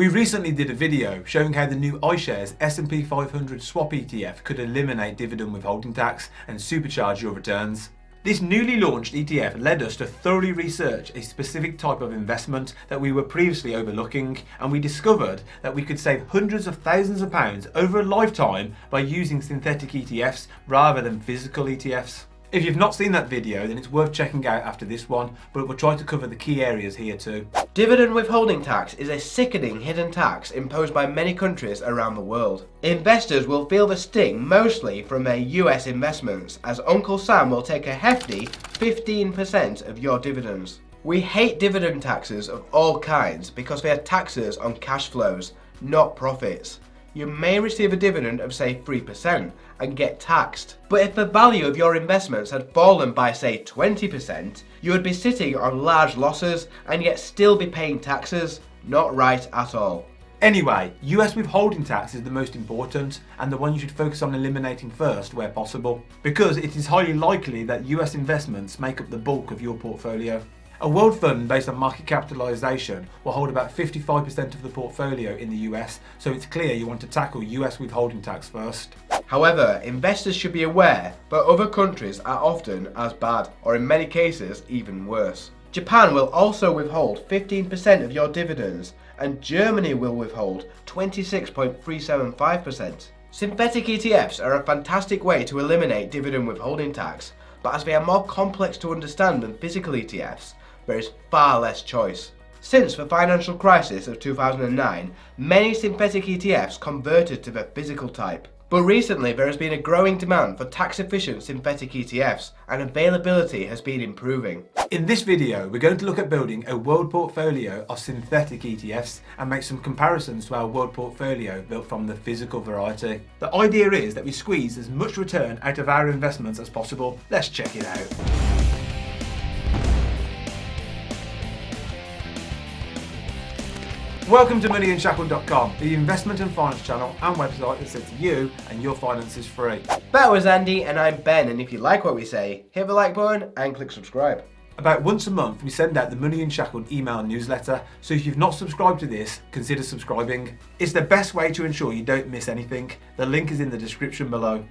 We recently did a video showing how the new iShares S&P 500 Swap ETF could eliminate dividend withholding tax and supercharge your returns. This newly launched ETF led us to thoroughly research a specific type of investment that we were previously overlooking, and we discovered that we could save hundreds of thousands of pounds over a lifetime by using synthetic ETFs rather than physical ETFs. If you've not seen that video, then it's worth checking out after this one, but we'll try to cover the key areas here too. Dividend withholding tax is a sickening hidden tax imposed by many countries around the world. Investors will feel the sting mostly from their US investments, as Uncle Sam will take a hefty 15% of your dividends. We hate dividend taxes of all kinds because they are taxes on cash flows, not profits. You may receive a dividend of say 3% and get taxed. But if the value of your investments had fallen by say 20%, you would be sitting on large losses and yet still be paying taxes. Not right at all. Anyway, US withholding tax is the most important and the one you should focus on eliminating first where possible, because it is highly likely that US investments make up the bulk of your portfolio. A world fund based on market capitalization will hold about 55% of the portfolio in the US, so it's clear you want to tackle US withholding tax first. However, investors should be aware that other countries are often as bad, or in many cases even worse. Japan will also withhold 15% of your dividends, and Germany will withhold 26.375%. Synthetic ETFs are a fantastic way to eliminate dividend withholding tax, but as they are more complex to understand than physical ETFs, there is far less choice. Since the financial crisis of 2009, many synthetic ETFs converted to the physical type. But recently there has been a growing demand for tax-efficient synthetic ETFs, and availability has been improving. In this video, we're going to look at building a world portfolio of synthetic ETFs and make some comparisons to our world portfolio built from the physical variety. The idea is that we squeeze as much return out of our investments as possible. Let's check it out. Welcome to MoneyUnshackled.com, the investment and finance channel and website that sets you and your finances free. That was Andy and I'm Ben, and if you like what we say, hit the like button and click subscribe. About once a month we send out the Money Unshackled email newsletter, so if you've not subscribed to this, consider subscribing. It's the best way to ensure you don't miss anything. The link is in the description below.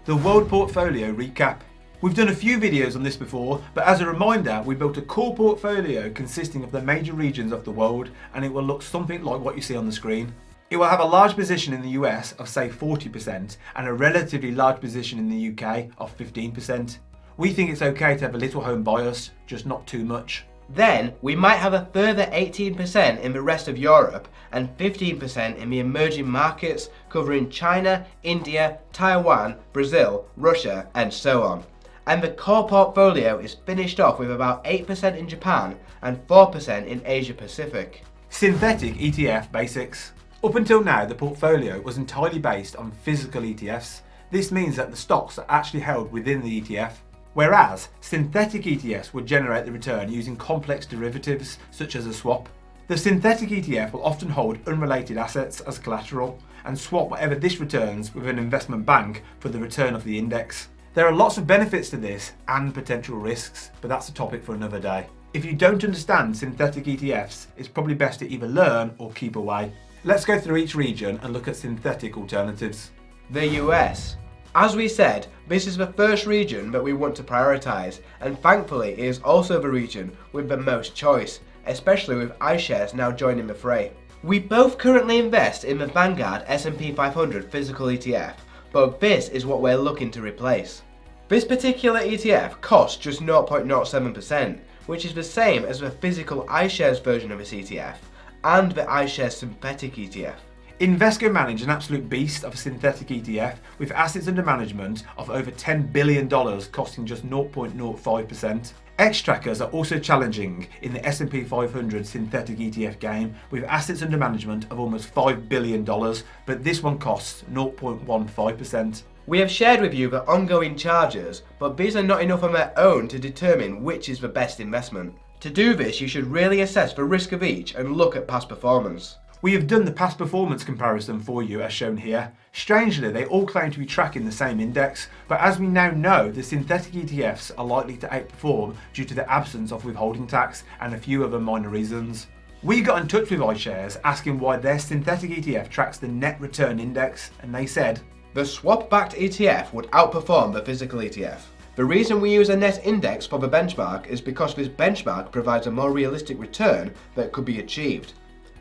The World Portfolio Recap. We've done a few videos on this before, but as a reminder, we built a core portfolio consisting of the major regions of the world, and it will look something like what you see on the screen. It will have a large position in the US of say 40% and a relatively large position in the UK of 15%. We think it's okay to have a little home bias, just not too much. Then we might have a further 18% in the rest of Europe and 15% in the emerging markets covering China, India, Taiwan, Brazil, Russia and so on. And the core portfolio is finished off with about 8% in Japan and 4% in Asia Pacific. Synthetic Etf Basics. Up until now, the portfolio was entirely based on physical ETFs. This means that the stocks are actually held within the ETF, whereas synthetic ETFs would generate the return using complex derivatives such as a swap. The synthetic ETF will often hold unrelated assets as collateral and swap whatever this returns with an investment bank for the return of the index. There are lots of benefits to this and potential risks, but that's a topic for another day. If you don't understand synthetic ETFs, it's probably best to either learn or keep away. Let's go through each region and look at synthetic alternatives. The US. As we said, this is the first region that we want to prioritise, and thankfully it is also the region with the most choice, especially with iShares now joining the fray. We both currently invest in the Vanguard S&P 500 Physical ETF, but this is what we're looking to replace. This particular ETF costs just 0.07%, which is the same as the physical iShares version of this ETF and the iShares synthetic ETF. Invesco manage an absolute beast of a synthetic ETF with assets under management of over $10 billion costing just 0.05%. X-trackers are also challenging in the S&P 500 synthetic ETF game with assets under management of almost $5 billion, but this one costs 0.15%. We have shared with you the ongoing charges, but these are not enough on their own to determine which is the best investment. To do this, you should really assess the risk of each and look at past performance. We have done the past performance comparison for you as shown here. Strangely, they all claim to be tracking the same index, but as we now know, the synthetic ETFs are likely to outperform due to the absence of withholding tax and a few other minor reasons. We got in touch with iShares asking why their synthetic ETF tracks the net return index, and they said, the swap-backed ETF would outperform the physical ETF. The reason we use a net index for the benchmark is because this benchmark provides a more realistic return that could be achieved.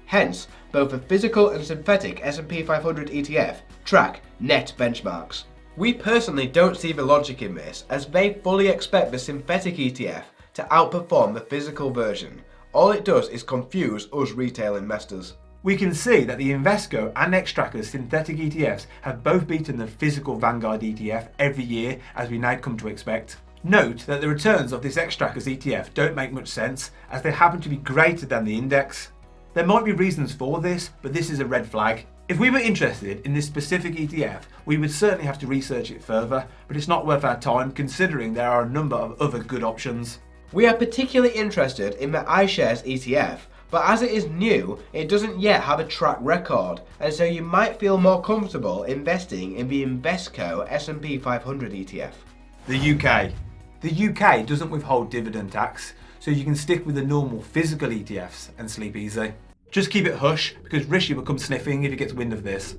Hence, both the physical and synthetic S&P 500 ETF track net benchmarks. We personally don't see the logic in this, as they fully expect the synthetic ETF to outperform the physical version. All it does is confuse us retail investors. We can see that the Invesco and Xtracker's synthetic ETFs have both beaten the physical Vanguard ETF every year, as we now come to expect. Note that the returns of this Xtracker's ETF don't make much sense, as they happen to be greater than the index. There might be reasons for this, but this is a red flag. If we were interested in this specific ETF, we would certainly have to research it further, but it's not worth our time considering there are a number of other good options. We are particularly interested in the iShares ETF, but as it is new, it doesn't yet have a track record, and so you might feel more comfortable investing in the Invesco S&P 500 ETF. The UK. The UK doesn't withhold dividend tax, so you can stick with the normal physical ETFs and sleep easy. Just keep it hush, because Rishi will come sniffing if he gets wind of this.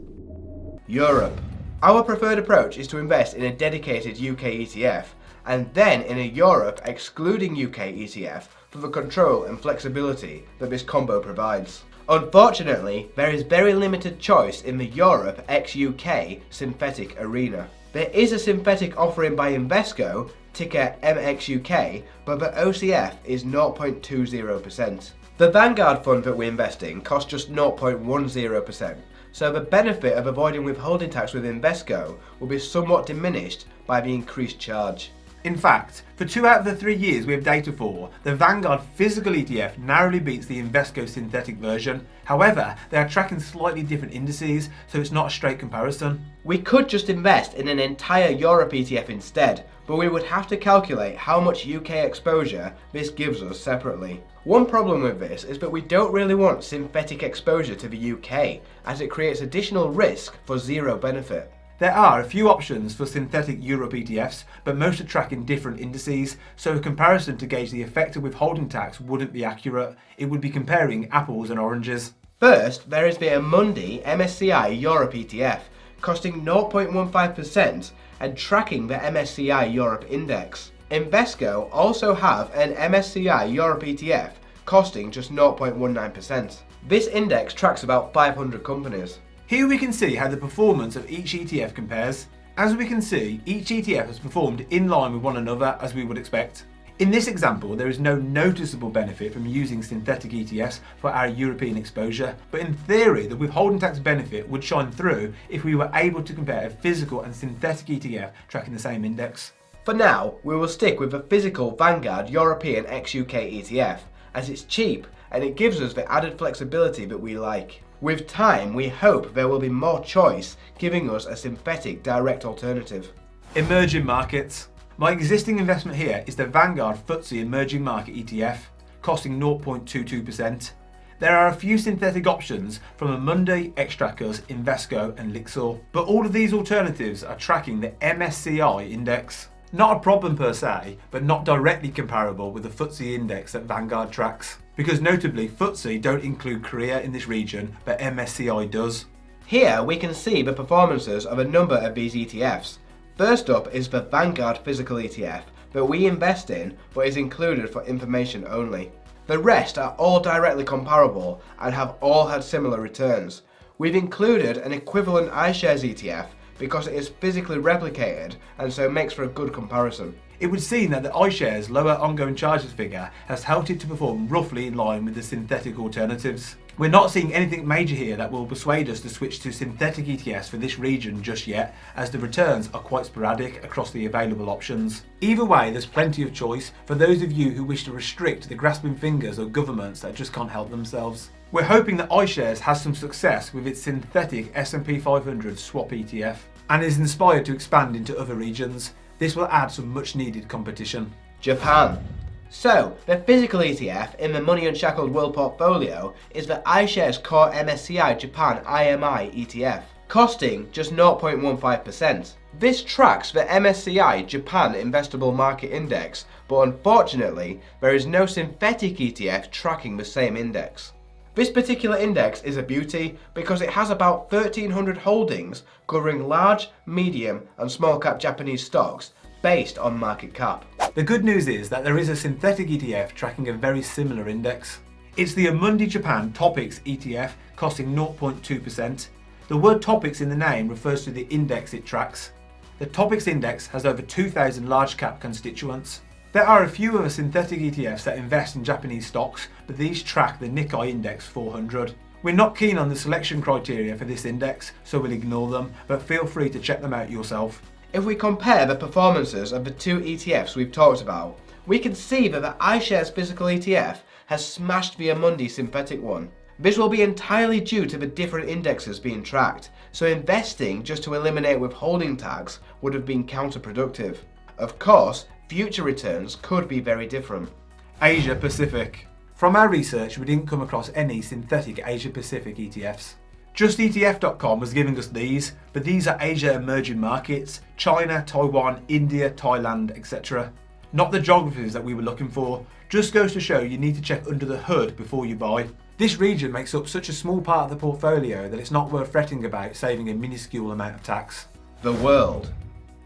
Europe. Our preferred approach is to invest in a dedicated UK ETF, and then in a Europe excluding UK ETF for the control and flexibility that this combo provides. Unfortunately, there is very limited choice in the Europe ex-UK synthetic arena. There is a synthetic offering by Invesco, ticker MXUK, but the OCF is 0.20%. The Vanguard fund that we invest in costs just 0.10%, so the benefit of avoiding withholding tax with Invesco will be somewhat diminished by the increased charge. In fact, for 2 out of the 3 years we have data for, the Vanguard Physical ETF narrowly beats the Invesco synthetic version. However, they are tracking slightly different indices, so it's not a straight comparison. We could just invest in an entire Europe ETF instead, but we would have to calculate how much UK exposure this gives us separately. One problem with this is that we don't really want synthetic exposure to the UK, as it creates additional risk for zero benefit. There are a few options for synthetic Europe ETFs, but most are tracking different indices, so a comparison to gauge the effect of withholding tax wouldn't be accurate. It would be comparing apples and oranges. First, there is the Msci Msci Europe ETF, costing 0.15% and tracking the MSCI Europe Index. Invesco also have an MSCI Europe ETF, costing just 0.19%. This index tracks about 500 companies. Here we can see how the performance of each ETF compares. As we can see, each ETF has performed in line with one another as we would expect. In this example, there is no noticeable benefit from using synthetic ETFs for our European exposure, but in theory the withholding tax benefit would shine through if we were able to compare a physical and synthetic ETF tracking the same index. For now, we will stick with the physical Vanguard European ex-UK ETF, as it's cheap and it gives us the added flexibility that we like. With time, we hope there will be more choice, giving us a synthetic direct alternative. Emerging markets. My existing investment here is the Vanguard Ftse Emerging Market ETF, costing 0.22%. There are a few synthetic options from Amundi, Xtrackers, Invesco and Lixor, but all of these alternatives are tracking the MSCI index. Not a problem per se, but not directly comparable with the Ftse index that Vanguard tracks. Because notably, Ftse don't include Korea in this region, but MSCI does. Here we can see the performances of a number of these ETFs. First up is the Vanguard Physical ETF that we invest in but is included for information only. The rest are all directly comparable and have all had similar returns. We've included an equivalent iShares ETF because it is physically replicated and so makes for a good comparison. It would seem that the iShares lower ongoing charges figure has helped it to perform roughly in line with the synthetic alternatives. We're not seeing anything major here that will persuade us to switch to synthetic ETFs for this region just yet, as the returns are quite sporadic across the available options. Either way, there's plenty of choice for those of you who wish to restrict the grasping fingers of governments that just can't help themselves. We're hoping that iShares has some success with its synthetic S&P 500 Swap ETF and is inspired to expand into other regions. This will add some much needed competition. Japan. So, the physical ETF in the Money Unshackled World portfolio is the iShares Core MSCI Japan IMI ETF. costing just 0.15%. This tracks the Msci Japan Investable Market Index, but unfortunately, there is no synthetic ETF tracking the same index. This particular index is a beauty because it has about 1,300 holdings covering large, medium and small cap Japanese stocks based on market cap. The good news is that there is a synthetic ETF tracking a very similar index. It's the Amundi Japan Topics ETF costing 0.2%. The word topics in the name refers to the index it tracks. The Topics index has over 2,000 large cap constituents. There are a few other synthetic ETFs that invest in Japanese stocks, but these track the Nikkei Index 400. We're not keen on the selection criteria for this index, so we'll ignore them, but feel free to check them out yourself. If we compare the performances of the two ETFs we've talked about, we can see that the iShares Physical ETF has smashed the Amundi synthetic one. This will be entirely due to the different indexes being tracked, so investing just to eliminate withholding tax would have been counterproductive. Of course, future returns could be very different. Asia Pacific. From our research, we didn't come across any synthetic Asia Pacific ETFs. JustETF.com was giving us these, but these are Asia emerging markets, China, Taiwan, India, Thailand, etc. Not the geographies that we were looking for. Just goes to show you need to check under the hood before you buy. This region makes up such a small part of the portfolio that it's not worth fretting about saving a minuscule amount of tax. The world.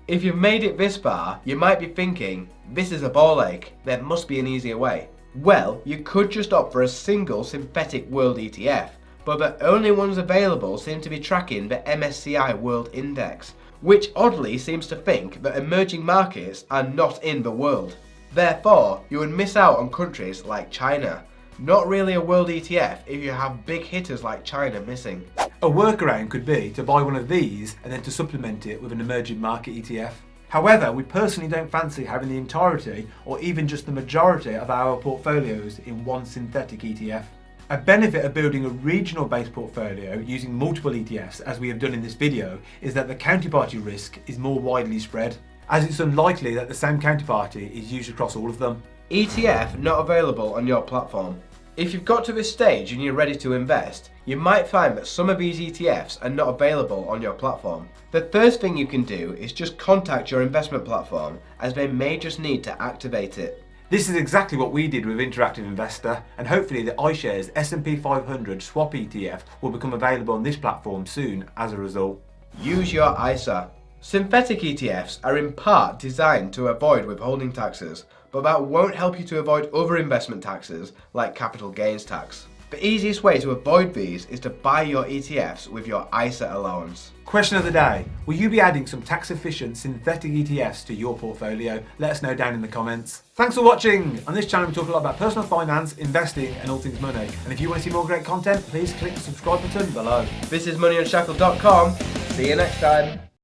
If you've made it this far, you might be thinking, this is a ball ache, there must be an easier way. Well, you could just opt for a single synthetic world ETF, but the only ones available seem to be tracking the MSCI World Index, which oddly seems to think that emerging markets are not in the world. Therefore, you would miss out on countries like China. Not really a world ETF if you have big hitters like China missing. A workaround could be to buy one of these and then to supplement it with an emerging market ETF. However, we personally don't fancy having the entirety or even just the majority of our portfolios in one synthetic ETF. A benefit of building a regional based portfolio using multiple ETFs, as we have done in this video, is that the counterparty risk is more widely spread, as it's unlikely that the same counterparty is used across all of them. ETF not available on your platform. If you've got to this stage and you're ready to invest, you might find that some of these ETFs are not available on your platform. The first thing you can do is just contact your investment platform, as they may just need to activate it. This is exactly what we did with Interactive Investor, and hopefully the iShares S&P 500 Swap ETF will become available on this platform soon as a result. Use your ISA. Synthetic ETFs are in part designed to avoid withholding taxes, but that won't help you to avoid other investment taxes like capital gains tax. The easiest way to avoid these is to buy your ETFs with your ISA allowance. Question of the day: will you be adding some tax efficient synthetic ETFs to your portfolio? Let us know down in the comments. Thanks for watching. On this channel we talk a lot about personal finance, investing and all things money. And if you want to see more great content, please click the subscribe button below. This is moneyunshackled.com. See you next time.